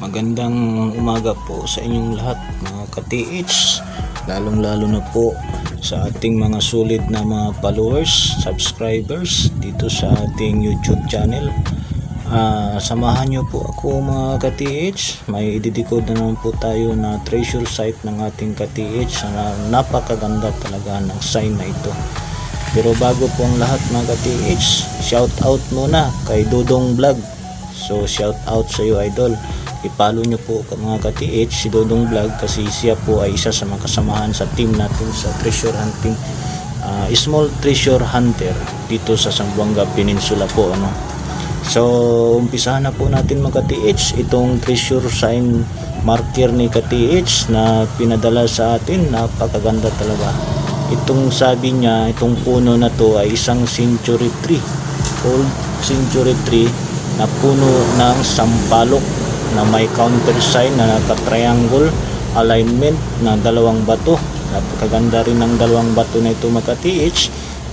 Magandang umaga po sa inyong lahat mga ka-TH, lalong-lalo na po sa ating mga sulit na mga followers, subscribers dito sa ating YouTube channel. Samahan nyo po ako mga ka-TH. May ididikod na naman po tayo na treasure site ng ating ka-TH na napakaganda talaga ng sign na ito. Pero bago po ang lahat mga ka-TH, shout out muna kay Dodong Vlog. So shout out sa iyo idol. I-follow nyo po mga ka-TH si Dodong Vlog kasi siya po ay isa sa mga kasamahan sa team natin sa treasure hunting, small treasure hunter dito sa Zamboanga Peninsula po ano. So umpisahan na po natin mga ka-TH itong treasure sign marker ni ka-TH na pinadala sa atin. Napakaganda talaga. Itong sabi niya, itong puno na to ay isang century tree, old century tree na puno ng sampalok na may countersign na naka-triangle alignment na dalawang bato. Napakaganda rin ng dalawang bato na ito mga ka-TH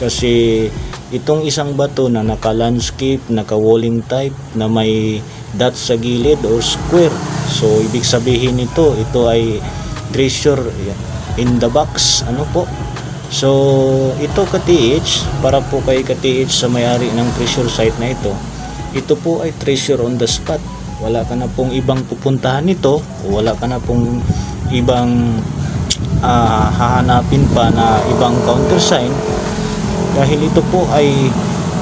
kasi itong isang bato na naka-landscape, naka-walling type na may dot sa gilid or square. So ibig sabihin ito ay treasure in the box ano po. So ito ka-TH, para po kay ka-TH sa may-ari ng treasure site na ito po ay treasure on the spot. Wala ka na pong ibang pupuntahan nito o wala ka na pong ibang hahanapin pa na ibang countersign dahil ito po ay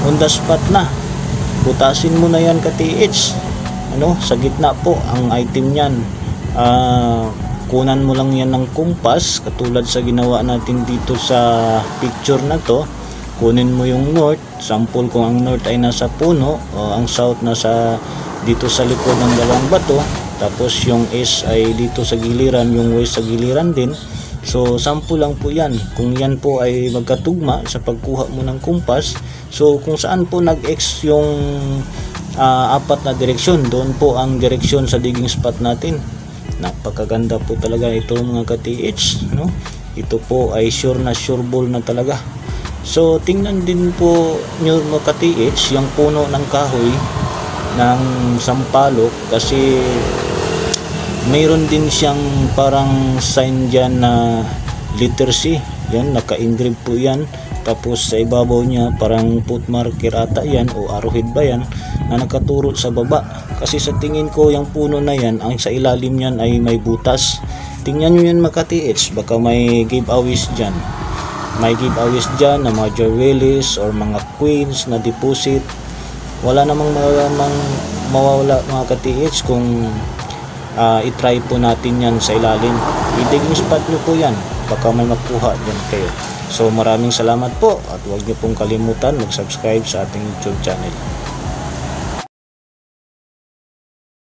on the spot na. Butasin mo na yan ka-TH ano, sa gitna po ang item niyan. Kunan mo lang yan ng kumpas katulad sa ginawa natin dito sa picture na to. Kunin mo yung north, sample kung ang north ay nasa puno o ang south nasa dito sa likod ng dalawang bato, tapos yung east ay dito sa giliran, yung west sa giliran din. So sample lang po yan kung yan po ay magkatugma sa pagkuha mo ng kumpas. So kung saan po nag-X yung apat na direksyon, doon po ang direksyon sa digging spot natin. Napakaganda po talaga ito mga ka-TH no? Ito po ay sure na sure ball na talaga. So tingnan din po nyo mga ka-TH yung puno ng kahoy ng sampalok kasi mayroon din siyang parang sign dyan na letter C. Yan, naka-engrave po yan. Tapos sa ibabaw niya parang foot marker ata yan o arrowhead ba yan na nakaturo sa baba. Kasi sa tingin ko yung puno na yan, ang sa ilalim yan ay may butas. Tingnan nyo yan mga ka-TH, baka may giveaways dyan. May giveaways dyan na mga jewelries or mga queens na deposit. Wala namang mawawala mga ka-TH kung itry po natin yan sa ilalim. I-digging spot nyo po yan, baka may makuha dyan kayo. So maraming salamat po at huwag nyo pong kalimutan mag-subscribe sa ating YouTube channel.